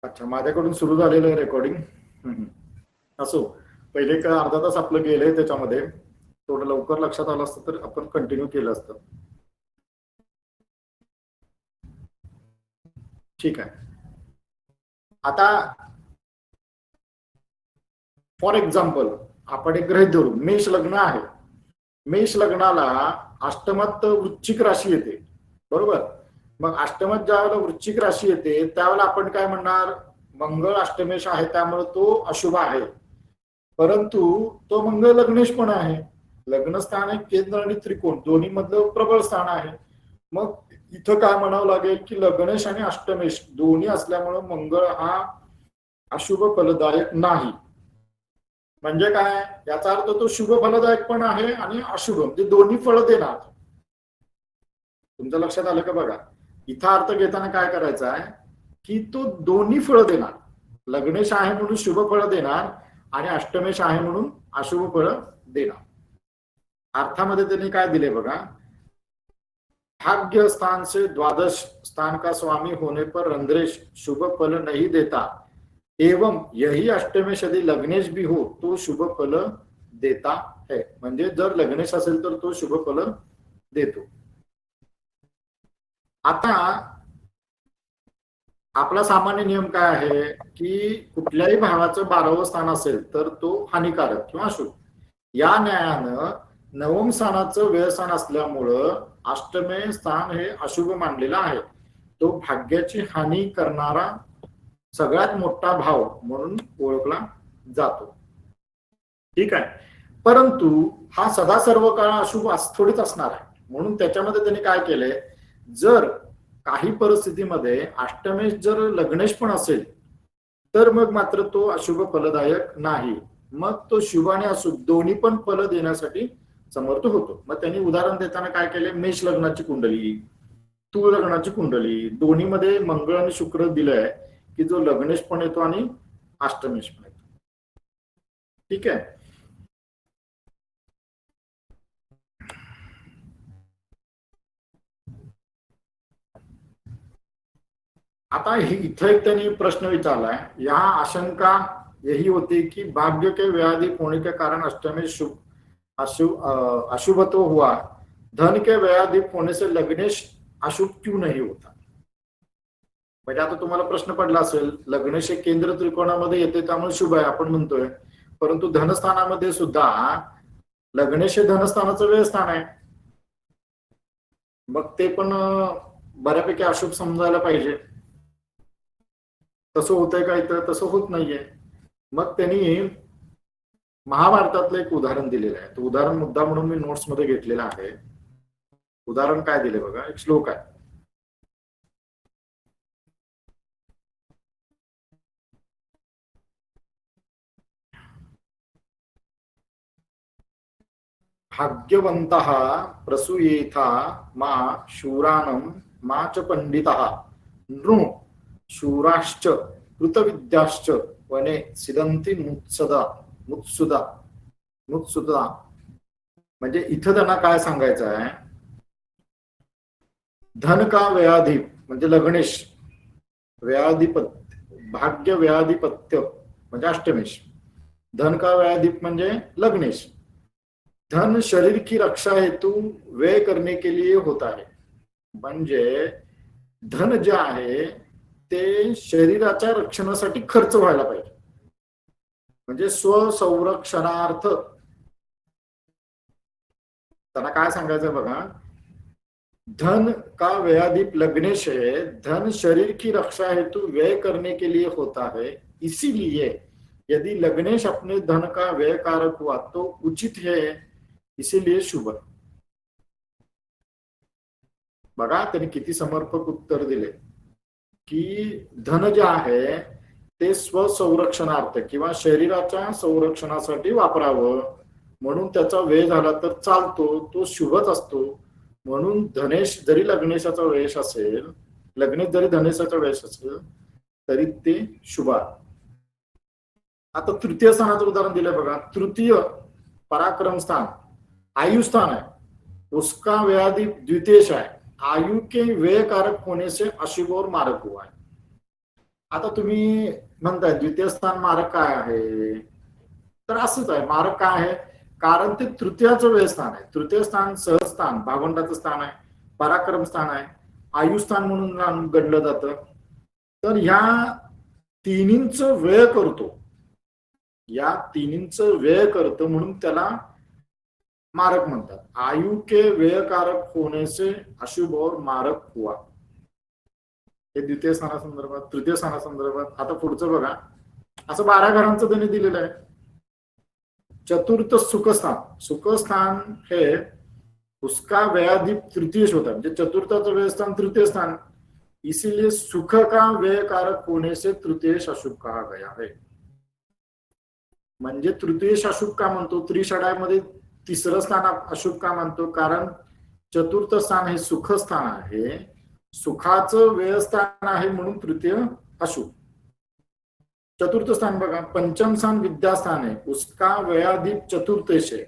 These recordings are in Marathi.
अच्छा, माझ्याकडून सुरू झालेलं आहे रेकॉर्डिंग. असो, पहिले का अर्धा तास आपलं गेलंय त्याच्यामध्ये. थोडं लवकर लक्षात आलं असतं तर आपण कंटिन्यू केलं असतं. ठीक आहे. आता फॉर एक्झाम्पल आपण एक गृहीत धरू, मेष लग्न आहे. मेष लग्नाला अष्टमात वृश्चिक राशी येते, बरोबर. मग अष्टमात ज्या वेळेला वृश्चिक राशी येते त्यावेळेला आपण काय म्हणणार, मंगळ अष्टमेश आहे त्यामुळे तो अशुभ आहे. परंतु तो मंगळ लग्नेश पण आहे. लग्नस्थान आहे केंद्र आणि त्रिकोण दोन्ही मधलं प्रबळ स्थान आहे. मग इथं काय म्हणावं लागेल की लग्नेश आणि अष्टमेश दोन्ही असल्यामुळे मंगळ हा अशुभ फलदायक नाही. म्हणजे काय, याचा अर्थ तो शुभ फलदायक पण आहे आणि अशुभ म्हणजे दोन्ही फळ देणार. तुमच्या लक्षात आलं का बघा, इथं अर्थ घेताना काय करायचं आहे की तो दोन्ही फळ देणार. लग्नेश आहे म्हणून शुभ फळ देणार आणि अष्टमेश आहे म्हणून अशुभ फळ देणार. अर्थामध्ये त्यांनी काय दिले बघा, भाग्य स्थान से द्वादश स्थान का स्वामी होने पर रंध्रेश शुभ फल नहीं देता, एवं यही अष्टमेश यदि लग्नेश भी हो तो शुभ फल देता है. म्हणजे जर लग्नेश असेल तर तो शुभ फल देतो. आता आपला सामान्य नियम काय आहे की कुठल्याही भावाचं 12वं स्थान असेल तर तो हानिकारक किंवा अशुभ. या न्यायानं नवम स्थानाचं व्ययस्थान असल्यामुळं अष्टमे स्थान हे अशुभ मानलेलं आहे. तो भाग्याची हानी करणारा सगळ्यात मोठा भाव म्हणून ओळखला जातो. ठीक आहे. परंतु हा सदा सर्व काळ अशुभ थोडीच असणार आहे. म्हणून त्याच्यामध्ये त्यांनी काय केलंय, जर काही परिस्थितीमध्ये अष्टमेश जर लग्नेश पण असेल तर मग मात्र तो अशुभ फलदायक नाही. मग तो शुभ आणि अशुभ दोन्ही पण फल देण्यासाठी समर्थ होतो. मग त्यांनी उदाहरण देताना काय केले, मेष लग्नाची कुंडली, तूळ लग्नाची कुंडली दोन्ही मध्ये मंगळ आणि शुक्र दिलंय की जो लग्नेश पण येतो आणि अष्टमेश पण येतो. ठीक आहे. आता इथं एक त्यांनी प्रश्न विचारलाय, यहाँ आशंका यही होती कि भाग्य के व्याधिक होने के कारण अष्टमेश अशुभ तो हुआ, धन के व्याधिक होने से लग्नेश अशुभ क्यों नहीं होता. म्हणजे आता तुम्हाला प्रश्न पडला असेल, लग्नेश केंद्र त्रिकोणामध्ये येते त्यामुळे शुभ आहे आपण म्हणतोय, परंतु धनस्थानामध्ये सुद्धा लग्नेश धनस्थानाचं व्ययस्थान आहे. मग ते पण बऱ्यापैकी अशुभ समजायला पाहिजे. तसं होतंय का इथं, तसं होत नाहीये. मग त्यांनी महाभारतातलं एक उदाहरण दिलेलं आहे. तो उदाहरण मुद्दा म्हणून मी नोट्स मध्ये घेतलेला आहे. उदाहरण काय दिले बघा, एक श्लोक आहे. भाग्यवंतः प्रसूयेथा मा शूरानं मा च पंडितः नृ शूराश्च कृतविद्याश्च वने सिदंती मुत्सुदा. म्हणजे इथं त्यांना काय सांगायचं आहे, धन का व्ययाधिप म्हणजे लग्नेश, व्ययाधिपत्य भाग्य व्ययाधिपत्य म्हणजे अष्टमेश, धन का व्ययाधिप म्हणजे लग्नेश. धन शरीर की रक्षा हेतु व्यय करने के लिए होता है. म्हणजे धन जे आहे ते शरीराच्या रक्षणासाठी खर्च व्हायला पाहिजे. म्हणजे स्वसंरक्षणार्थ त्यांना काय सांगायचं बघा, धन का व्ययाधिप लग्नेश है, धन शरीर की रक्षा हेतु व्यय करने के लिए होता है, इसीलिए यदि लग्नेश अपने धन का व्यय कारक हुआ तो उचित है, इसीलिए शुभ. बघा त्यांनी किती समर्पक उत्तर दिले की धन जे आहे ते स्वसंरक्षणार्थ किंवा शरीराच्या संरक्षणासाठी वापरावं, म्हणून त्याचा व्यय झाला तर चालतो, तो शुभच असतो. म्हणून धनेश जरी लग्नेशाचा व्यय असेल, लग्नेश जरी धनेशाचा व्यय असेल तरी ते शुभ आहे. आता तृतीय स्थानाचं उदाहरण दिलंय बघा. तृतीय पराक्रम स्थान आयु स्थान है, उसका व्ययाधि द्वितीय है, आयु के व्यय कारक होने से अशुभ और मारक हुआ है. आता तुम्ही म्हणताय द्वितीय स्थान मारक काय आहे, तर असंच आहे. मारक काय आहे, कारण ते तृतीयाचं वेळ स्थान आहे. तृतीय स्थान सहस्थान, भावंडाचं स्थान आहे, पराक्रम स्थान आहे, आयुस्थान म्हणून गणलं जातं. तर ह्या तिन्हींचं व्यय करतो, या तिन्हींचं व्यय करतो म्हणून त्याला मारक म्हणतात. आयु के व्ययकारक होने से अशुभ और मारक हुआ. हे द्वितीय स्थानासंदर्भात. तृतीय स्थानासंदर्भात आता पुढचं बघा, असं 12 घरांचं त्यांनी दिलेलं आहे. चतुर्थ सुखस्थान, सुखस्थान हे उसका व्ययाधिप तृतीयश होता, म्हणजे चतुर्थाचं व्ययस्थान तृतीय स्थान, इसीलिए सुख का व्ययकारक होने से तृतीयश अशुभ कहा गया है. म्हणजे तृतीयश अशुभ का म्हणतो, त्रिषडामध्ये तिसरं स्थान अशुभ का म्हणतो, कारण चतुर्थ स्थान हे सुखस्थान आहे, सुखाचं व्ययस्थान आहे म्हणून तृतीय अशुभ. चतुर्थ स्थान बघा, पंचम स्थान विद्यास्थान है, उसका व्ययाधिप चतुर्थेश है,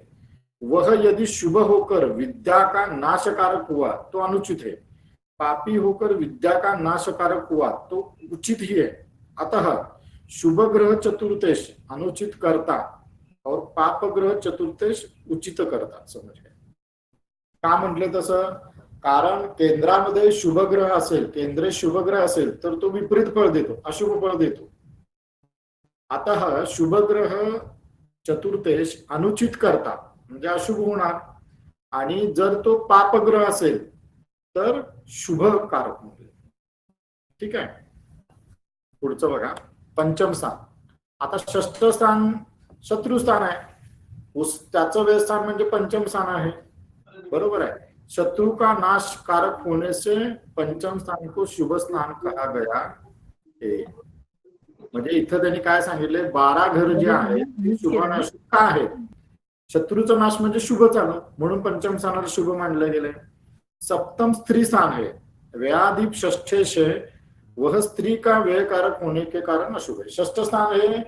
वह यदि शुभ होकर विद्या का नाशकारक हुआ तो अनुचित है, पापी होकर विद्या का नाशकारक हुआ तो उचित ही है. अतः शुभ ग्रह चतुर्थेश अनुचित करता और पाप ग्रह चतुर्थेश उचित करता. समज गए का म्हटलं तसं, कारण केंद्रामध्ये शुभ ग्रह असेल, केंद्रे शुभ ग्रह असेल तर तो विपरीत फळ देतो, अशुभ फळ देतो. अतः शुभ ग्रह चतुर्थेश अनुचित करता म्हणजे अशुभ होणार, आणि जर तो पापग्रह असेल तर शुभ कारक म्हणजे. ठीक आहे, पुढचं बघा, पंचम स्थान. आता षष्ठ स्थान शत्रुस्थान आहे, त्याचं व्ययस्थान म्हणजे पंचम स्थान आहे, बरोबर आहे. शत्रु का नाश कारक होने से पंचम स्थान को शुभ स्थान कहा गया है. म्हणजे इथं त्यांनी काय सांगितले, 12 घर जे आहेत ते शुभ आणि अशुभ का आहेत. शत्रूचा नाश म्हणजे शुभ झालं म्हणून पंचम स्थानाला शुभ मानलं गेलंय. सप्तम स्त्री स्थान है, व्ययाधिप षष्ठेश है, वह स्त्री का व्ययकारक होने के कारण अशुभ है. षष्ठ स्थान हे,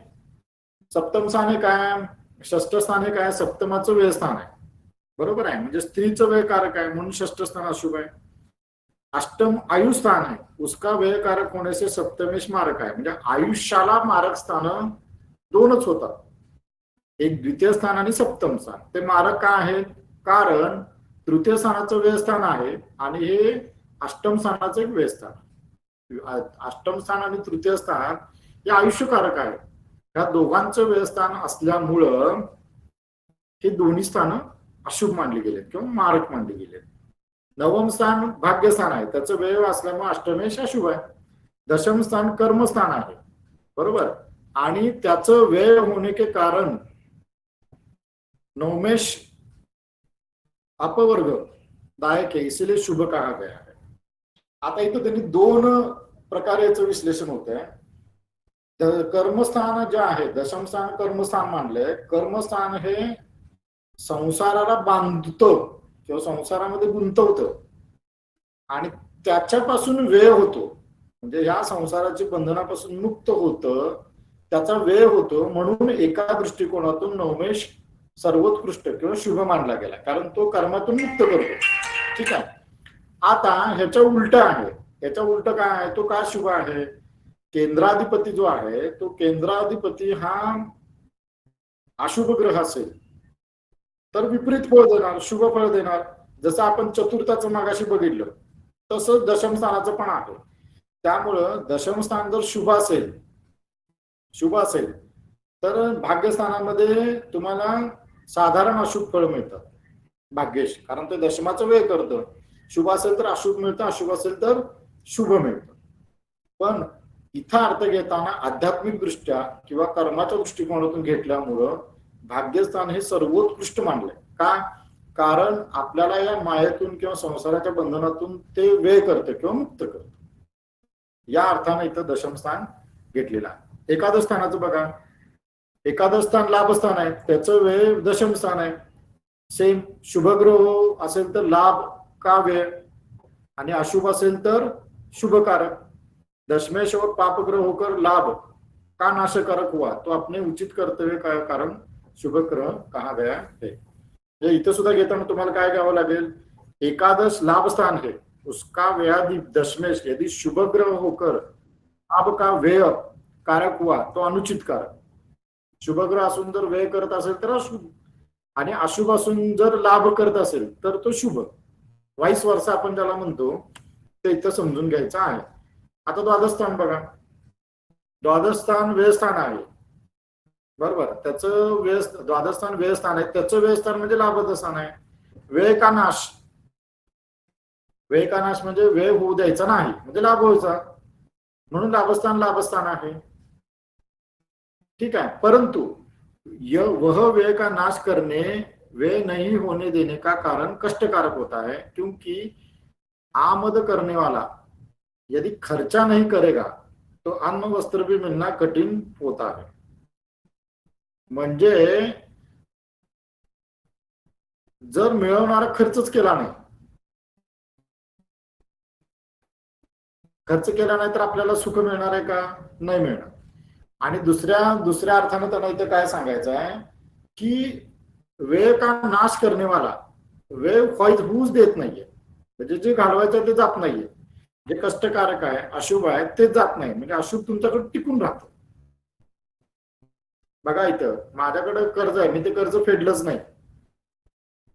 सप्तम स्थान हे काय, षष्ठ स्थान हे काय, सप्तमाचं व्ययस्थान आहे, बरोबर आहे, म्हणजे स्त्रीचं व्ययकारक आहे म्हणून षष्ठ स्थान अशुभ आहे. अष्टम आयुस्थान है, उसका व्ययकारक होने से सप्तमेश मारक आहे, म्हणजे आयुष्याला मारक स्थान दोनच होतात, एक द्वितीय स्थान आणि सप्तम स्थान. ते मारक का आहे, कारण तृतीय स्थानाचं व्ययस्थान आहे आणि हे अष्टम स्थानाचं एक व्ययस्थान. अष्टम स्थान आणि तृतीय स्थान हे आयुष्यकारक आहे. ह्या दोघांचं व्ययस्थान असल्यामुळं हे दोन्ही स्थान अशुभ मानली गेलेत किंवा मारक मानली गेलेत. नवम स्थान भाग्यस्थान आहे, त्याचं व्यय असल्यामुळे अष्टमेश अशुभ आहे. दशम स्थान कर्मस्थान आहे, बरोबर, आणि त्याचं व्यय होने के कारण नवमेश अपवर्ग दायक है, इसलिए शुभ कहा गया है. आता इथं त्यांनी दोन प्रकारे याचं विश्लेषण होत आहे. कर्मस्थान जे आहे, दशम स्थान कर्मस्थान मानले. कर्मस्थान हे संसाराला बांधतं किंवा संसारामध्ये गुंतवतं आणि त्याच्यापासून व्यय होतो, म्हणजे ह्या संसाराच्या बंधनापासून मुक्त होतं, त्याचा व्यय होतो, म्हणून एका दृष्टिकोनातून नवमेश सर्वोत्कृष्ट किंवा शुभ मानला गेला, कारण तो कर्मातून मुक्त करतो. ठीक आहे. आता ह्याच्या उलट आहे, ह्याच्या उलट काय आहे, तो का शुभ आहे, केंद्राधिपती जो आहे तो केंद्राधिपती हा अशुभ ग्रह असेल तर विपरीत फळ देणार, शुभ फळ देणार. जसं आपण चतुर्थाचं मागाशी बघितलं तसं दशम स्थानाचं पण आहे. त्यामुळं दशम स्थान जर शुभ असेल तर भाग्यस्थानामध्ये तुम्हाला साधारण अशुभ फळ मिळतं, भाग्येश, कारण ते दशमाचं व्यय करतं. शुभ असेल तर अशुभ मिळतं, अशुभ असेल तर शुभ मिळतं. पण इथं अर्थ घेताना आध्यात्मिक दृष्ट्या किंवा कर्माच्या दृष्टिकोनातून घेतल्यामुळं भाग्यस्थान हे सर्वोत्कृष्ट मानलंय. का, कारण आपल्याला या मायेतून किंवा संसाराच्या बंधनातून ते व्यय करतं किंवा मुक्त करतं. या अर्थाने इथं दशम स्थान घेतलेलं आहे. एकादश स्थानाचं बघा, एकादश स्थान लाभस्थान आहे, त्याचं व्यय दशम स्थान आहे. सेम शुभग्रह असेल तर लाभ का व्यय, आणि अशुभ असेल तर शुभकारक. दशमेश और पापग्रह होकर लाभ का नाशकारक हुआ तो अपने उचित कर्तव्य का कारण शुभ ग्रह कहा गया है. इथं सुद्धा घेताना तुम्हाला काय घ्यावं लागेल, एकादश लाभ स्थान है, उसका व्ययाधिप दशमेश यदि शुभ ग्रह होकर लाभ का व्यय कारक हुआ तो अनुचित कारक. शुभग्रह असून जर व्यय करत असेल तर अशुभ, आणि अशुभ असून जर लाभ करत असेल तर तो शुभ. वाईस वर्ष आपण ज्याला म्हणतो ते इथं समजून घ्यायचं आहे. आता द्वादस्थान बघा, द्वादस्थान व्ययस्थान आहे बरोबर, त्याचं व्यय द्वादस्थान व्ययस्थान आहे, त्याचं व्ययस्थान म्हणजे लाभस्थान आहे. व्यय का नाश, व्यय का नाश म्हणजे व्यय होऊ द्यायचा नाही म्हणजे लाभ व्हायचा, म्हणून लाभस्थान लाभस्थान आहे. ठीक है, परंतु वह व्यय का नाश करने, व्यय नहीं होने देने का कारण कष्टकारक होता है, क्योंकि आमद करने वाला यदि खर्चा नहीं करेगा तो अन्न वस्त्र भी मिलना कठिन होता है. म्हणजे जर मिळवणारा खर्चच केला नाही, खर्च केला नाही तर आपल्याला सुख मिळणार आहे का? नाही मिळणार. आणि दुसऱ्या अर्थाने त्यांना इथं काय सांगायचं आहे की वेळ का नाश करणे वाला, वेळ होऊच देत नाहीये, म्हणजे जे घालवायचं ते जात नाहीये, जे कष्टकारक आहे अशुभ आहे ते जात नाही, म्हणजे अशुभ तुमच्याकडे टिकून राहतं. बघा इथं माझ्याकडे कर्ज आहे, मी ते कर्ज फेडलंच नाही,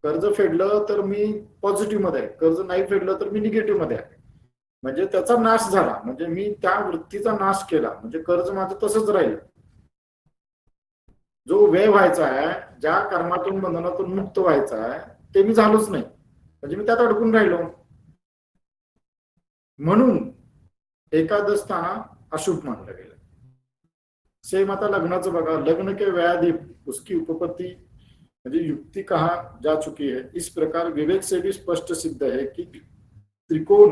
कर्ज फेडलं तर मी पॉझिटिव्ह मध्ये आहे, कर्ज नाही फेडलं तर मी निगेटिव्ह मध्ये आहे, म्हणजे त्याचा नाश झाला, म्हणजे मी त्या वृत्तीचा नाश केला, म्हणजे कर्ज माझं तसंच राहिलं. जो व्यय व्हायचा आहे, ज्या कर्मातून बंधनातून मुक्त व्हायचा आहे ते मी झालोच नाही, म्हणजे मी त्यात अडकून राहिलो. म्हणून एकादश स्थान अशुभ मानलं गेलं. सेम आता लग्नाचं बघा, लग्न के व्याधि उसकी उपपत्ति म्हणजे युक्ति कहा जा चुकी है. इस प्रकार विवेक से भी स्पष्ट सिद्ध है कि त्रिकोण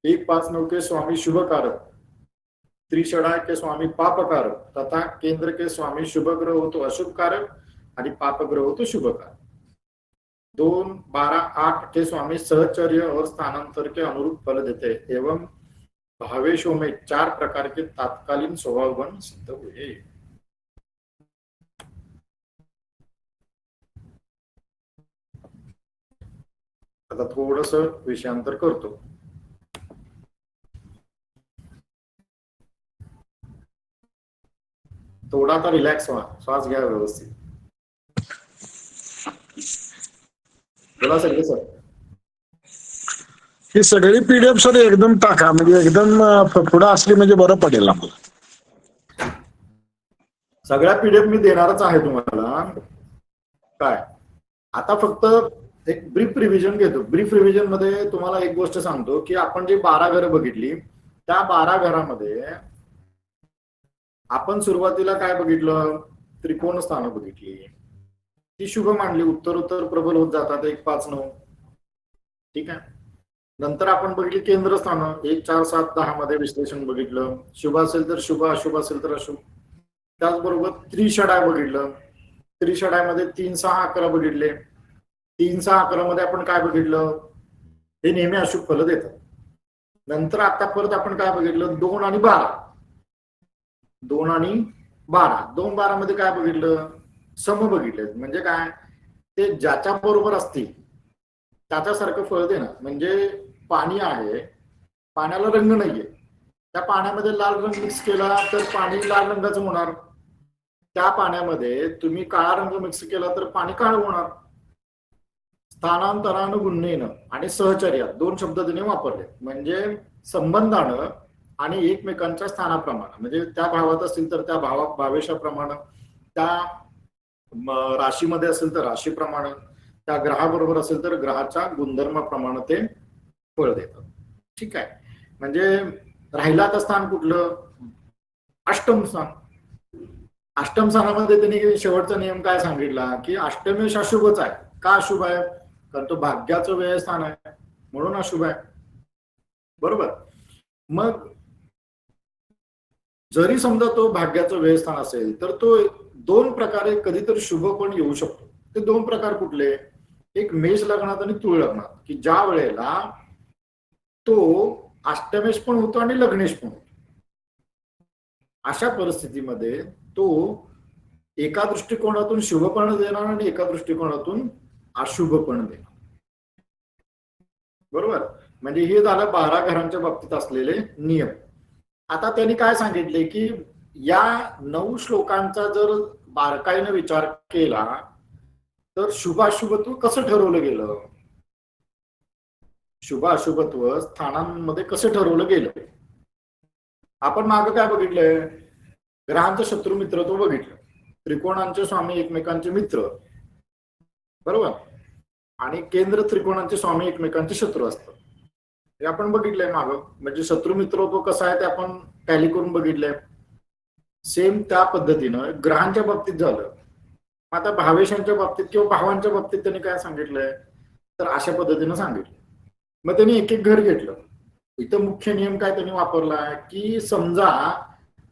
159 के स्वामी शुभ कारक, त्रिषडाय के स्वामी पाप कारक तथा केंद्र के स्वामी शुभ ग्रह हो तो अशुभ कारक आणि पाप ग्रह हो तो शुभ कारक. 2, 12, 8 के स्वामी सहचर्य और स्थानांतर के अनुरूप फल देते एवं भावेशों में 4 प्रकार के तात्कालीन स्वभाव गुण सिद्ध हुए. आता थोडस विषयांतर करतो. थोडा आता रिलॅक्स व्हा, श्वास घ्या व्यवस्थित. बोला सगळे सर. ही सगळी पीडीएफ सर एकदम टाका, म्हणजे एकदम पुढे असली म्हणजे बरं पडेल आम्हाला. सगळ्या पीडीएफ मी देणारच आहे तुम्हाला. काय आता फक्त एक ब्रीफ रिव्हिजन घेतो. ब्रीफ रिव्हिजन मध्ये तुम्हाला एक गोष्ट सांगतो की आपण जे 12 घरं बघितली, त्या 12 घरामध्ये आपण सुरुवातीला काय बघितलं, त्रिकोण स्थान बघितली, ती शुभ मांडली, उत्तर प्रबल होत जातात 1, 5, 9. ठीक आहे. नंतर आपण बघितली केंद्र स्थान 1, 4, 7, 10 मध्ये विश्लेषण बघितलं, शुभ असेल तर शुभ, अशुभ असेल तर अशुभ. त्याचबरोबर त्रिषडाय बघितलं, त्रिषडायमध्ये 3, 6, 11 बघितले. 3, 6, 11 मध्ये आपण काय बघितलं, हे नेहमी अशुभ फल देतात. नंतर आता परत आपण काय बघितलं, 2 आणि 12, 2 आणि 12, 2, 12 मध्ये काय बघितलं, सम बघितले. म्हणजे काय, ते ज्याच्या बरोबर असतील त्याच्यासारखं फळ देणार. म्हणजे पाणी आहे, पाण्याला रंग नाहीये, त्या पाण्यामध्ये लाल रंग मिक्स केला तर पाणी लाल रंगाचं होणार. त्या पाण्यामध्ये तुम्ही काळा रंग मिक्स केला तर पाणी काळं होणार. स्थानांतरानुगुण्येन आणि सहचर्यात 2 शब्द तिने वापरले, म्हणजे संबंधानं आणि एकमेकांच्या स्थानाप्रमाणे, म्हणजे त्या भावात असतील तर त्या भावेशाप्रमाणे, त्या राशीमध्ये असेल तर राशीप्रमाणे, त्या ग्रहाबरोबर असेल तर ग्रहाच्या गुणधर्माप्रमाणे ते फळ देतात. ठीक आहे. म्हणजे राहिला तर स्थान कुठलं, अष्टम स्थान. अष्टम स्थानामध्ये त्यांनी शेवटचा नियम काय सांगितला की अष्टमेश अशुभच आहे. का अशुभ आहे, कारण तो भाग्याचं व्यय स्थान आहे म्हणून अशुभ आहे. बरोबर. मग जरी समजा तो भाग्याचं व्यय स्थान असेल तर तो 2 प्रकारे कधीतरी शुभ पण येऊ शकतो. ते 2 प्रकार कुठले, एक मेष लग्नात आणि तुळ लग्नात, की ज्या वेळेला तो अष्टमेश पण होतो आणि लग्नेश पण होतो. अशा परिस्थितीमध्ये तो एका दृष्टिकोनातून शुभ पण देणार आणि एका दृष्टिकोनातून अशुभ पण देणार. बरोबर. म्हणजे हे झालं 12 घरांच्या बाबतीत असलेले नियम. आता त्यांनी काय सांगितले की या 9 श्लोकांचा जर बारकाईने विचार केला तर शुभाशुभत्व कसं ठरवलं गेलं, शुभाशुभत्व स्थानांमध्ये कसं ठरवलं गेलं. आपण मागं काय बघितलंय, ग्रहांचं शत्रू मित्रत्व बघितलं, त्रिकोणांचे स्वामी एकमेकांचे मित्र, बरोबर, आणि केंद्र त्रिकोणांचे स्वामी एकमेकांचे शत्रू असतात. हे आपण बघितलंय मागं. म्हणजे शत्रू मित्रत्व कसं आहे ते आपण टॅली करून बघितलंय. सेम त्या पद्धतीनं ग्रहांच्या बाबतीत झालं. आता भावेशांच्या बाबतीत किंवा भावांच्या बाबतीत त्यांनी काय सांगितलंय तर अशा पद्धतीनं सांगितलं. मग त्यांनी एक एक घर घेतलं. इथं मुख्य नियम काय त्यांनी वापरला की समजा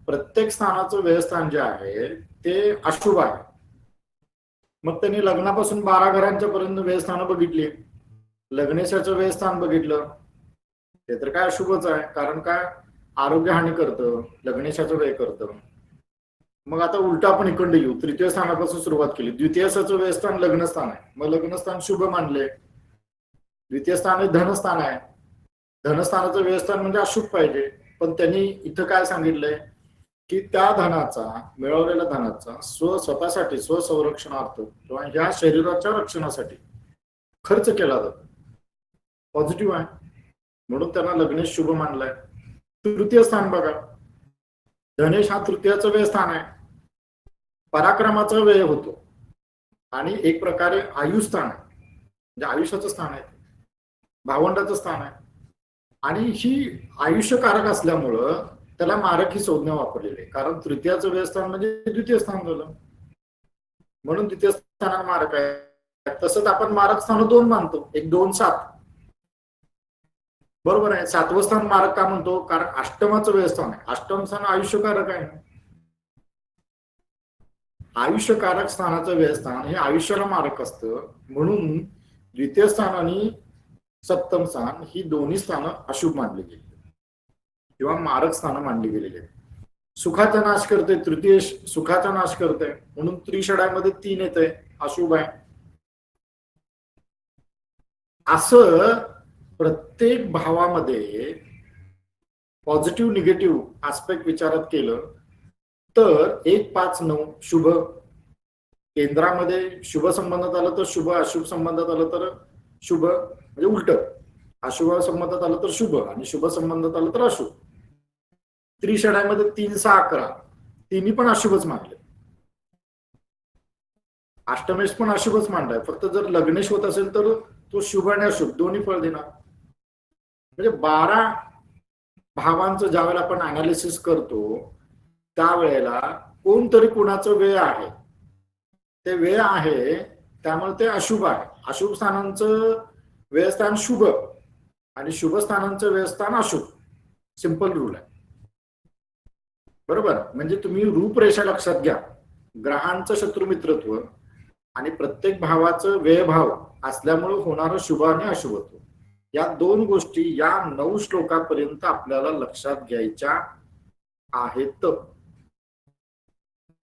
प्रत्येक स्थानाचं व्ययस्थान जे आहे ते अशुभ आहे. मग त्यांनी लग्नापासून 12 घरांच्या पर्यंत व्ययस्थानं बघितली. लग्नेशाचं व्ययस्थान बघितलं, ते तर काय अशुभच आहे, कारण काय आरोग्य हानी करतं, लग्नेशाचं व्यय करतं. मग आता उलटा आपण इकडे येऊ, तृतीय स्थानापासून सुरुवात केली. द्वितीयसाचं व्ययस्थान लग्नस्थान आहे, मग लग्नस्थान शुभ मानले. द्वितीय स्थान हे धनस्थान आहे, धनस्थानाचं व्ययस्थान म्हणजे अशुभ पाहिजे. पण त्यांनी इथं काय सांगितलंय की त्या धनाचा, मिळवलेल्या धनाचा स्वतःसाठी स्वसंरक्षणार्थ किंवा ह्या शरीराच्या रक्षणासाठी खर्च केला जातो, पॉझिटिव्ह आहे, म्हणून त्यांना लग्नेश शुभ मानलाय. तृतीय स्थान बघा, धनेश हा तृतीयाचं व्यय स्थान आहे, पराक्रमाचा व्यय होतो आणि एक प्रकारे आयुस्थान आहे, म्हणजे आयुष्याचं स्थान आहे, भावंडाचं स्थान आहे. आणि ही आयुष्यकारक असल्यामुळं त्याला मारक ही संज्ञा वापरलेली आहे, कारण तृतीयाचं व्ययस्थान म्हणजे द्वितीय स्थान झालं, म्हणून द्वितीय स्थानात मारक आहे. तसंच आपण मारक स्थान 2 मानतो, 1 2 7, बरोबर आहे. 7वं स्थान मारक का म्हणतो, कारण अष्टमाचं व्ययस्थान आहे, अष्टम स्थान आयुष्यकारक आहे. आयुष्यकारक स्थानाचं व्ययस्थान हे आयुष्याला मारक असतं, म्हणून द्वितीय स्थान आणि सप्तम स्थान ही दोन्ही स्थानं अशुभ मानली गेली किंवा मारक स्थानं मानली गेलेली आहेत. सुखाचा नाश करते, तृतीय सुखाचा नाश करते, म्हणून त्रिषड्यामध्ये 3 येते, अशुभ आहे. असं प्रत्येक भावामध्ये पॉझिटिव्ह निगेटिव्ह आस्पेक्ट विचारात केलं तर 1 5 9 शुभ. केंद्रामध्ये शुभ संबंधात आलं तर शुभ, अशुभ संबंधात आलं तर शुभ, म्हणजे उलट, अशुभ संबंधात आलं तर शुभ आणि शुभ संबंधात आलं तर अशुभ. त्रिषड्यामध्ये 3 6 11 तिन्ही पण अशुभच मानले. अष्टमेश पण अशुभच मांडलाय, फक्त जर लग्नेश होत असेल तर तो शुभ आणि अशुभ दोन्ही फळ देणार. म्हणजे 12 भावांचं ज्यावेळेला आपण अनालिसिस करतो त्यावेळेला कोणतरी कुणाचं व्यय आहे, ते व्यय आहे त्यामुळे ते अशुभ आहे. अशुभ स्थानांचं व्ययस्थान शुभ आणि शुभ स्थानांचं व्ययस्थान अशुभ, सिंपल रूल आहे, बरोबर. म्हणजे तुम्ही रूपरेषा लक्षात घ्या, ग्रहांचं शत्रुमित्रत्व आणि प्रत्येक भावाचं व्ययभाव असल्यामुळे होणारं शुभ आणि अशुभत्व, या 2 गोष्टी या 9 श्लोकापर्यंत आपल्याला लक्षात घ्यायच्या आहेत.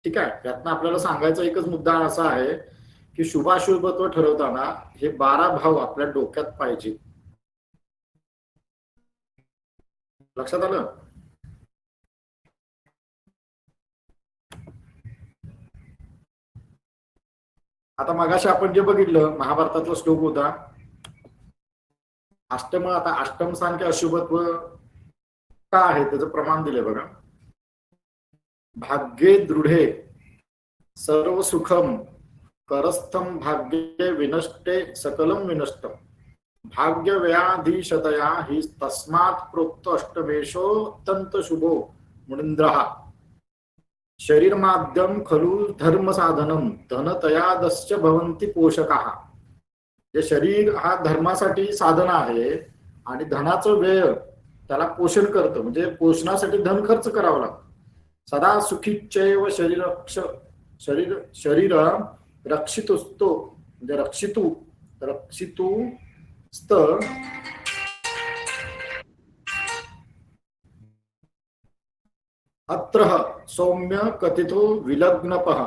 ठीक आहे. यातनं आपल्याला सांगायचा एकच मुद्दा असा आहे की शुभाशुभत्व ठरवताना हे 12 भाव आपल्या डोक्यात पाहिजे. लक्षात आलं? आता मगाशी आपण जे बघितलं महाभारतातला श्लोक होता अष्टम. आता अष्टम स्थान के अशुभत्व का आहे त्याचं प्रमाण दिले बघा. भाग्ये दृढे सर्व सुखम करस्थम भाग्ये विनष्टे सकलम विनष्टम भाग्य व्याधीशतया हि तस्मात् प्रोक्त अष्टमेशो अत्यंत शुभो मुनींद्रः शरीर माध्यम खलु धर्म साधनम धनतयादश्च भवन्ति पोषकाः. जे शरीर हा धर्मासाठी साधन आहे आणि धनाचं व्यय त्याला पोषण करतं, म्हणजे पोषणासाठी धन खर्च करावं लागतं. सदा सुखीच्चैव शरीर रक्षितुस्तो, म्हणजे रक्षितु स्त अत्र सौम्य कथितो विलग्नपः.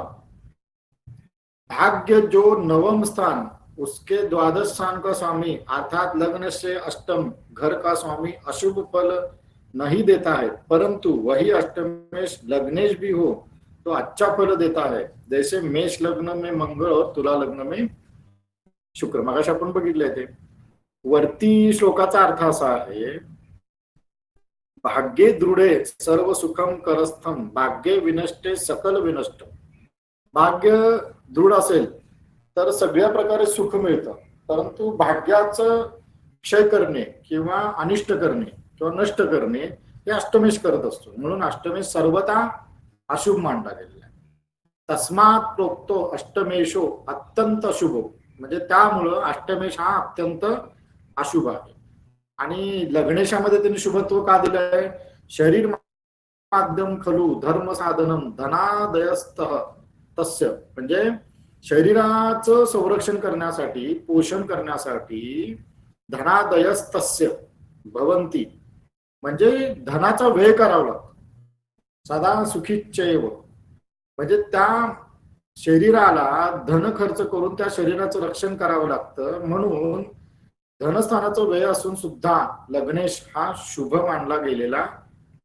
भाग्य जो 9वां स्थान उसके 12 स्थान का स्वामी अर्थात लग्न से अष्टम घर का स्वामी अशुभ फल नहीं देता है, परंतु वही अष्टमेश लग्नेश भी हो तो अच्छा फल देता है, जैसे मेष लग्न में मंगळ और तुला लग्न में शुक्र. मगाशी आपण बघितलंय ते. वरती श्लोकाचा अर्थ असा आहे, भाग्ये दृढे सर्व सुखम करस्थम, भाग्ये विनष्टे सकल विनष्ट. भाग्य दृढ असेल तर सगळ्या प्रकारे सुख मिळतं, परंतु भाग्याचं क्षय करणे किंवा अनिष्ट करणे किंवा नष्ट करणे हे अष्टमेश करत असतो. म्हणून अष्टमेश सर्वथा अशुभ मानला गेलेला आहे. तस्मात प्रोक्तो अष्टमेशो अत्यंत अशुभ, म्हणजे त्यामुळं अष्टमेश हा अत्यंत अशुभ आहे. आणि लग्नेशामध्ये त्यांनी शुभत्व का दिलंय? शरीर माध्यम खलु धर्म साधनम धनादयस्त तस्य, म्हणजे शरीराचं संरक्षण करण्यासाठी, पोषण करण्यासाठी धनादयस्तस्य भवंती, म्हणजे धनाचा व्यय करावा लागतो. सदा सुखीच्चैव, म्हणजे त्या शरीराला धन खर्च करून त्या शरीराचं रक्षण करावं लागतं. म्हणून धनस्थानाचा व्यय असून सुद्धा लग्नेश हा शुभ मानला गेलेला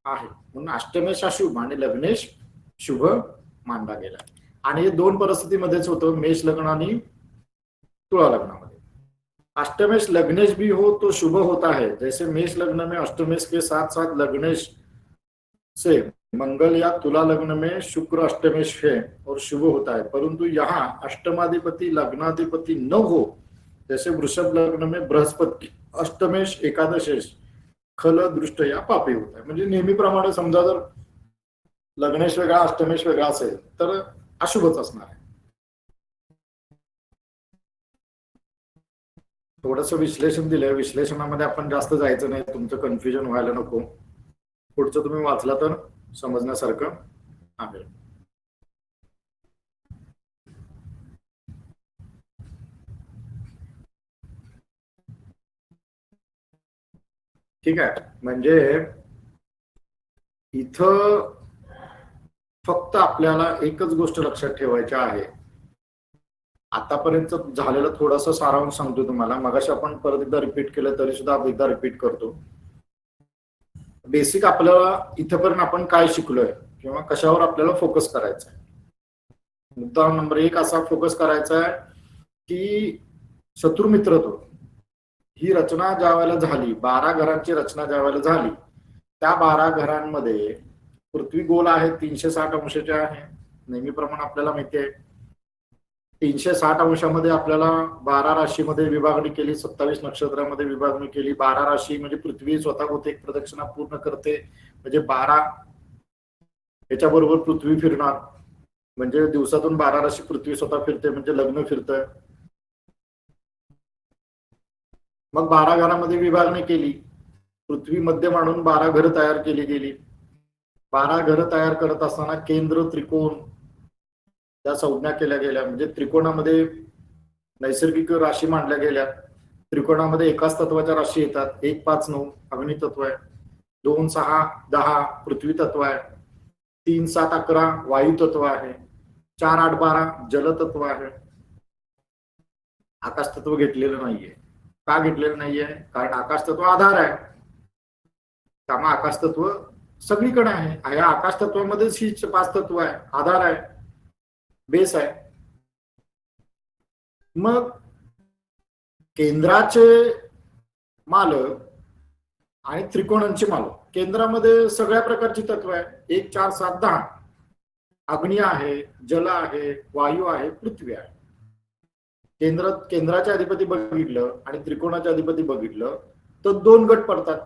आहे. म्हणून अष्टमेश हा शुभ आणि लग्नेश शुभ मानला गेला. आणि हे दोन परिस्थितीमध्येच होतं, मेष लग्न आणि तुला लग्नामध्ये. अष्टमेश लग्नेश भी हो तो शुभ होता है, जैसे मेष लग्न में अष्टमेश के साथ साथ लग्नेश से मंगल या तुला लग्न में शुक्र अष्टमेश है और शुभ होता है, परंतु यहाँ अष्टमाधिपति लग्नाधिपति न हो, जैसे वृषभ लग्न में बृहस्पति अष्टमेश एकादशेश खल दृष्ट या पापी होता है. म्हणजे नेहमीप्रमाणे समजा जर लग्नेश वेगळा अष्टमेश वेगळा असेल तर अशुभच असणार आहे. थोडंसं विश्लेषण दिलंय, विश्लेषणामध्ये आपण जास्त जायचं नाही, तुमचं कन्फ्युजन व्हायला नको. पुढचं तुम्ही वाचला तर समजण्यासारखं आहे. ठीक आहे. म्हणजे इथं फक्त आपल्याला एकच गोष्ट लक्षात ठेवायची आहे. आतापर्यंत झालेलं थोडंसं सारांश सांगतो तुम्हाला. मगाशी आपण परत एकदा रिपीट केलं तरी सुद्धा एकदा रिपीट करतो. बेसिक आपल्याला इथपर्यंत आपण काय शिकलोय किंवा कशावर आपल्याला फोकस करायचा आहे. मुद्दा नंबर 1 असा फोकस करायचा आहे की शत्रुमित्रत्व ही रचना ज्या वेळेला झाली, 12 घरांची रचना ज्या वेळेला झाली, त्या 12 घरांमध्ये पृथ्वी गोल आहे, 360 अंशाचे आहे. नेहमीप्रमाणे आपल्याला माहिती आहे 360 अंशामध्ये आपल्याला 12 राशीमध्ये विभागणी केली, 27 नक्षत्रामध्ये विभागणी केली. 12 राशी म्हणजे पृथ्वी स्वतःभोवती एक प्रदक्षिणा पूर्ण करते, म्हणजे 12 याच्याबरोबर पृथ्वी फिरणार, म्हणजे दिवसातून 12 राशी पृथ्वी स्वतः फिरते, म्हणजे लग्न फिरतंय. मग 12 घरामध्ये विभागणी केली, पृथ्वी मध्य मांडून 12 घरं तयार केली गेली. 12 घरं तयार करत असताना केंद्र त्रिकोण त्या संज्ञा केल्या गेल्या, म्हणजे त्रिकोणामध्ये नैसर्गिक राशी मांडल्या गेल्या. त्रिकोणामध्ये एकाच तत्वाच्या राशी येतात. 1, 5, 9 अग्नी तत्व आहे, 2, 6, 10 पृथ्वी तत्व आहे, 3, 7, 11 वायू तत्व आहे, 4, 8, 12 जल तत्व आहे. आकाश तत्व घेतलेलं नाहीये. का घेतलेलं नाहीये? कारण आकाश तत्व आधार आहे, त्यामुळे आकाश तत्व सगळीकडे आहे. या आकाश तत्वामध्येच ही 5 तत्व आहे, आधार आहे, बेस आहे. मग केंद्राचे मालक आणि त्रिकोणांचे मालक. केंद्रामध्ये सगळ्या प्रकारची तत्व आहे, 1, 4, 7, 10. अग्नी आहे, जल आहे, वायू आहे, पृथ्वी आहे. केंद्राचे अधिपती बघितलं आणि त्रिकोणाचे अधिपती बघितलं तर 2 गट पडतात.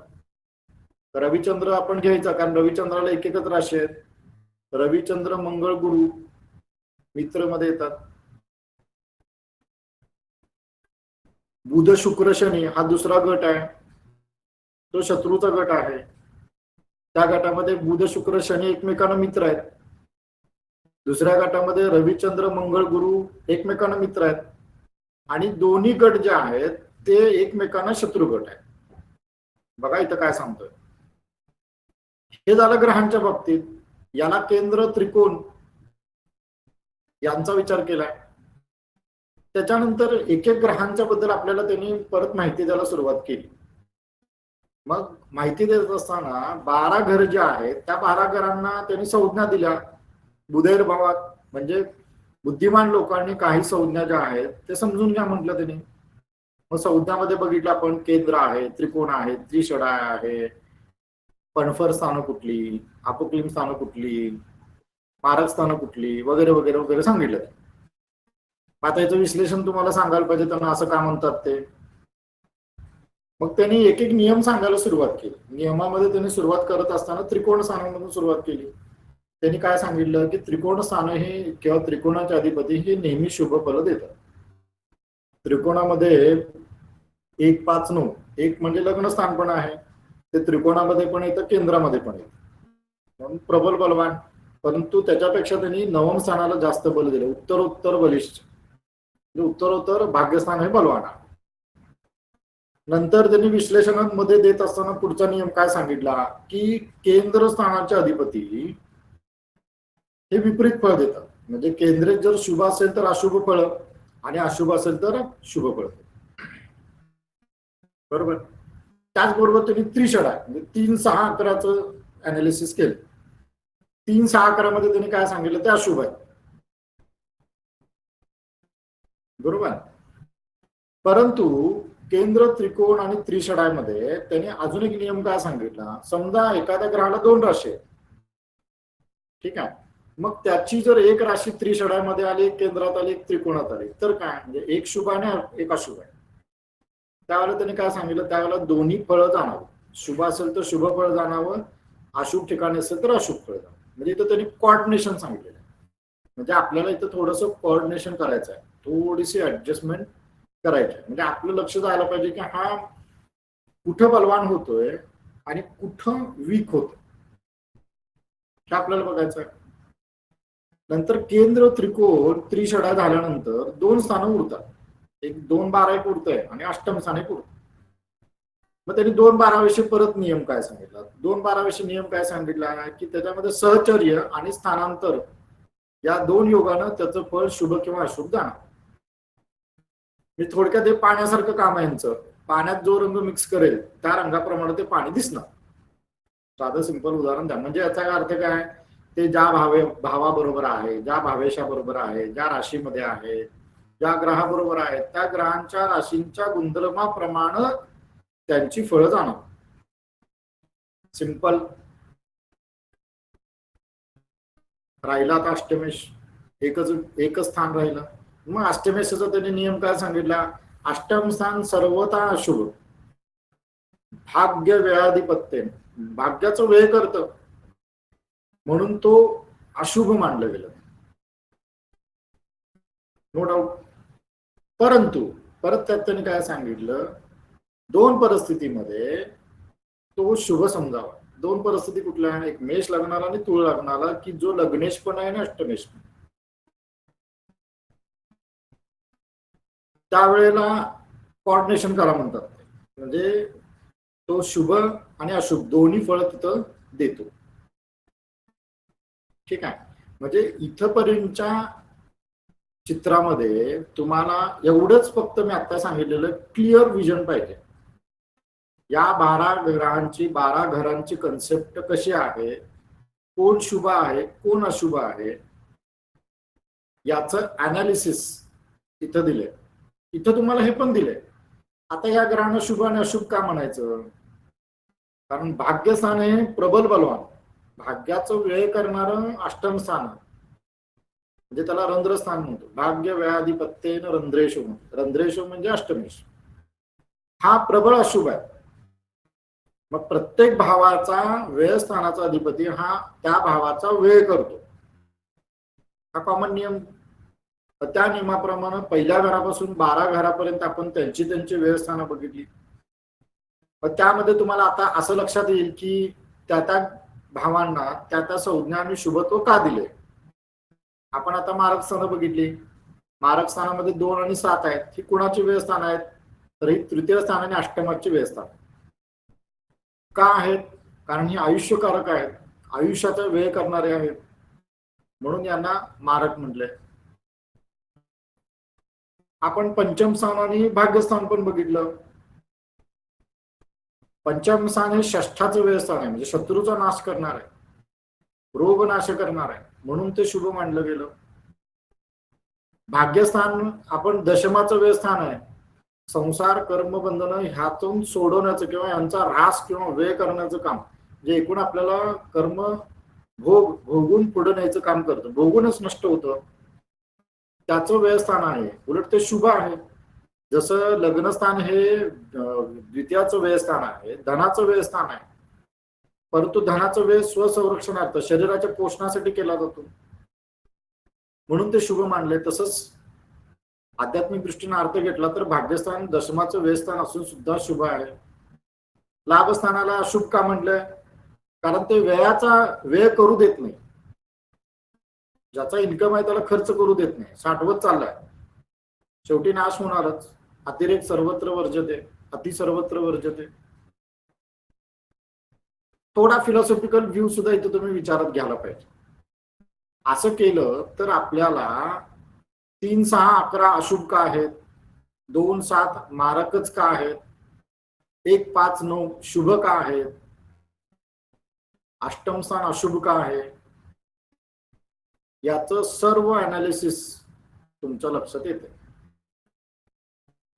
रविचंद्र आपण घ्यायचा, कारण रविचंद्राला एकच राशी आहेत. रविचंद्र मंगळ गुरु मित्र मध्ये येतात. बुध शुक्र शनी हा दुसरा गट आहे, तो शत्रूचा गट आहे. त्या गटामध्ये बुध शुक्र शनी एकमेकांना मित्र आहेत. दुसऱ्या गटामध्ये रविचंद्र मंगळ गुरु एकमेकांना मित्र आहेत. आणि दोन्ही गट जे आहेत ते एकमेकांना शत्रू गट आहेत. बघा इथं काय सांगतोय. हे झालं ग्रहांच्या बाबतीत. याला केंद्र त्रिकोण यांचा विचार केलाय. त्याच्यानंतर एक एक ग्रहांच्या बद्दल आपल्याला त्यांनी परत माहिती द्यायला सुरुवात केली. मग माहिती देत असताना 12 घर जे आहेत त्या 12 घरांना त्यांनी संज्ञा दिल्या बुधैर भावात, म्हणजे बुद्धिमान लोकांनी काही संज्ञा ज्या आहेत ते समजून घ्या म्हटलं त्यांनी. मग संज्ञामध्ये बघितलं आपण केंद्र आहे, त्रिकोण आहे, त्रिषडा आहे, पणफर स्थानं कुठली, अपक्लिम स्थानं कुठली, मारक स्थानं कुठली, वगैरे वगैरे वगैरे सांगितलं. आता याचं विश्लेषण तुम्हाला सांगायला पाहिजे त्यांना असं का म्हणतात ते. मग त्यांनी एक एक नियम सांगायला सुरुवात केली. नियमामध्ये त्यांनी सुरुवात करत असताना त्रिकोण स्थानामधून सुरुवात केली. त्यांनी काय सांगितलं की त्रिकोण स्थान हे किंवा त्रिकोणाचे अधिपती हे नेहमी शुभ फल देतात. त्रिकोणामध्ये 1, 5, 9 एक म्हणजे लग्न स्थान पण आहे, ते त्रिकोणामध्ये पण येतं, केंद्रामध्ये पण येतं, म्हणून प्रबल बलवान. परंतु त्याच्यापेक्षा त्यांनी नवम स्थानाला जास्त बल दिलं, उत्तरोत्तर बलिष्ठ, म्हणजे उत्तरोत्तर भाग्यस्थान हे बलवान आहे. नंतर त्यांनी विश्लेषणामध्ये देत असताना पुढचा नियम काय सांगितला की केंद्र स्थानाचे अधिपती हे विपरीत फळ देतात. म्हणजे केंद्र जर शुभ असेल तर अशुभ फळ आणि अशुभ असेल तर शुभ फळ. बरोबर. त्याचबरोबर त्यांनी त्रिषडा म्हणजे 3, 6, 11चं अनालिसिस केलं. 3, 6, 11 त्यांनी काय सांगितलं ते अशुभ आहे. बरोबर. परंतु केंद्र, त्रिकोण आणि त्रिषडामध्ये त्यांनी अजून एक नियम काय सांगितला, समजा एखाद्या ग्रहाला 2 राशी आहेत, ठीक आहे, मग त्याची जर एक राशी त्रिषडामध्ये आली, एक केंद्रात आली, एक त्रिकोणात आली, तर काय म्हणजे एक शुभ आणि एक अशुभ आहे. त्यावेळेला त्यांनी काय सांगितलं, त्यावेळेला दोन्ही फळं जाणावं, शुभ असेल तर शुभ फळ जाणावं, अशुभ ठिकाणी असेल तर अशुभ फळ जाणावं. म्हणजे इथं त्यांनी कोऑर्डिनेशन सांगितलेलं आहे. म्हणजे आपल्याला इथं थोडंसं कोऑर्डिनेशन करायचं आहे, थोडीशी ऍडजस्टमेंट करायची आहे. म्हणजे आपलं लक्ष जायला पाहिजे की हा कुठं बलवान होतोय आणि कुठं वीक होतोय हे आपल्याला बघायचं आहे. नंतर केंद्र, त्रिकोण, त्रिषडा झाल्यानंतर 2 स्थानं उरतात, एक 2, 12 एक उरतंय आणि अष्टम स्थान एक उरतं. मग त्यांनी 2, 12 विषयी परत नियम काय सांगितला, 2, 12 विषयी नियम काय सांगितला की त्याच्यामध्ये सहचर्य आणि स्थानांतर या 2 योगानं त्याचं फळ शुभ किंवा अशुभ जाणार. मी थोडक्यात हे पाण्यासारखं काम आहे यांचं. पाण्यात जो रंग मिक्स करेल त्या रंगाप्रमाणे ते पाणी दिसणार. साधं सिंपल उदाहरण द्या. म्हणजे याचा अर्थ काय, ते ज्या भावाबरोबर आहे, ज्या भावेशाबरोबर आहे, ज्या राशीमध्ये आहे, ज्या ग्रहाबरोबर आहे, त्या ग्रहांच्या राशींच्या गुणधर्माप्रमाणे त्यांची फळं जाणार. सिंपल. राहिला आता अष्टमेश, एकच स्थान राहिलं. मग अष्टमेशाचा त्यांनी नियम काय सांगितला, अष्टम स्थान सर्वथा अशुभ, भाग्य व्ययाधिपत्य, भाग्याचं व्यय करतं म्हणून तो अशुभ मानलं गेलं, नो डाऊट. परंतु परत त्यात त्यांनी काय सांगितलं, 2 परिस्थितीमध्ये तो शुभ समजावा. 2 परिस्थिती कुठल्या, एक मेष लग्नाला आणि तुळ लग्नाला, की जो लग्नेश पण आहे आणि अष्टमेश पण. त्यावेळेला कोऑर्डिनेशन करा म्हणतात, म्हणजे तो शुभ आणि अशुभ दोन्ही फळ तिथं देतो. ठीक आहे. म्हणजे इथपर्यंतच्या चित्रामध्ये तुम्हाला एवढंच फक्त मी आता सांगितलेलं क्लिअर विजन पाहिजे. या 12 ग्रहांची, 12 घरांची कन्सेप्ट कशी आहे, कोण शुभ आहे, कोण अशुभ आहे, याचं अनालिसिस इथं दिलंय. इथं तुम्हाला हे पण दिलंय, आता या ग्रहांना शुभ आणि अशुभ का म्हणायचं, कारण भाग्यस्थान हे प्रबल बलवान, भाग्याचं व्यय करणारं अष्टम स्थान, म्हणजे त्याला रंध्रस्थान म्हणतो. भाग्य व्ययाधिपत्येन रंध्रेशो म्हणतो. रंध्रेशो म्हणजे अष्टमेश, हा प्रबळ अशुभ आहे. मग प्रत्येक भावाचा व्ययस्थानाचा अधिपती हा त्या भावाचा व्यय करतो, हा कॉमन नियम. त्या नियमाप्रमाणे पहिल्या घरापासून 12 घरापर्यंत आपण त्यांची व्ययस्थानं बघितली. पण त्यामध्ये तुम्हाला आता असं लक्षात येईल की त्या भावांना त्या संज्ञा आणि शुभत्व का दिले. आपण आता मारक स्थानं बघितली, मारक स्थानामध्ये 2 आणि 7 आहेत, ही कुणाची व्ययस्थान आहेत, तर ही तृतीय स्थान आणि अष्टमाची व्ययस्थान का आहेत, कारण ही आयुष्यकारक आहेत, आयुष्याचा व्यय करणारे आहेत, म्हणून यांना मारक म्हटले. आपण पंचम स्थान आणि भाग्यस्थान पण बघितलं. पंचम स्थान हे षष्ठाचं व्यवस्थान आहे, म्हणजे शत्रूचा नाश करणार आहे, रोग नाश करणार आहे, म्हणून ते शुभ मानलं गेलं. भाग्यस्थान आपण दशमाचं व्यवस्थान आहे, संसार कर्म बंधन ह्यातून सोडवण्याचं किंवा यांचा ऱ्हास किंवा व्यय करण्याचं काम, जे एकूण आपल्याला कर्म भोगून पुढे न्यायचं काम करतं, भोगूनच नष्ट होतं, त्याचं व्यवस्थान आहे. उलट ते शुभ आहे. जसं लग्नस्थान हे द्वितीयाचं व्यवस्थान आहे, धनाचं व्यवस्थान आहे, परंतु धनाचा व्यय स्वसंरक्षणार्थ शरीराच्या पोषणासाठी केला जातो, म्हणून ते शुभ मानले. तसंच आध्यात्मिक दृष्टीने अर्थ घेतला तर भाग्यस्थान दशमाचं व्यवस्थान असून सुद्धा शुभ आहे. लाभस्थानाला अशुभ का म्हटलंय? कारण ते व्ययाचा व्यय करू देत नाही, ज्याचा इन्कम आहे त्याला खर्च करू देत नाही, साठवत चाललाय, शेवटी नाश होणारच. अतिरेक सर्वत्र वर्जते, अति सर्वत्र वर्जते. थोडा फिलॉसॉफिकल व्ह्यू सुद्धा इथे तुम्ही विचारात घ्यायला पाहिजे. असं केलं तर आपल्याला 3, 6, 11 अशुभ का आहेत, 2, 7 मारकच का आहेत, 1, 5, 9 शुभ का आहेत, अष्टम स्थान अशुभ का आहे, याचं सर्व अनालिसिस तुमच्या लक्षात येते.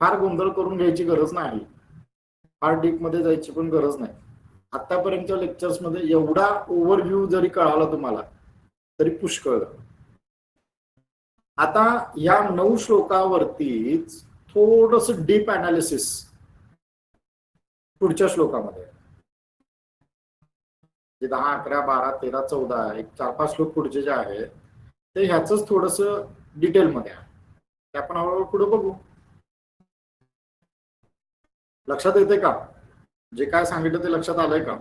फार गोंधळ करून घ्यायची गरज नाही, फार डीप मध्ये जायची पण गरज नाही. आतापर्यंतच्या लेक्चर्स मध्ये एवढा ओव्हरव्ह्यू जरी कळाला तुम्हाला तरी पुष्कळ. आता या 9 श्लोकावरतीच थोडस डीप अनालिसिस पुढच्या श्लोकामध्ये, 10, 11, 12, 13, 14 एक 4-5 श्लोक पुढचे जे आहेत ते ह्याच थोडस डिटेलमध्ये आहे, ते आपण हळूहळू पुढे बघू. लक्षात येते का? जे काय सांगितलं ते लक्षात आलंय का?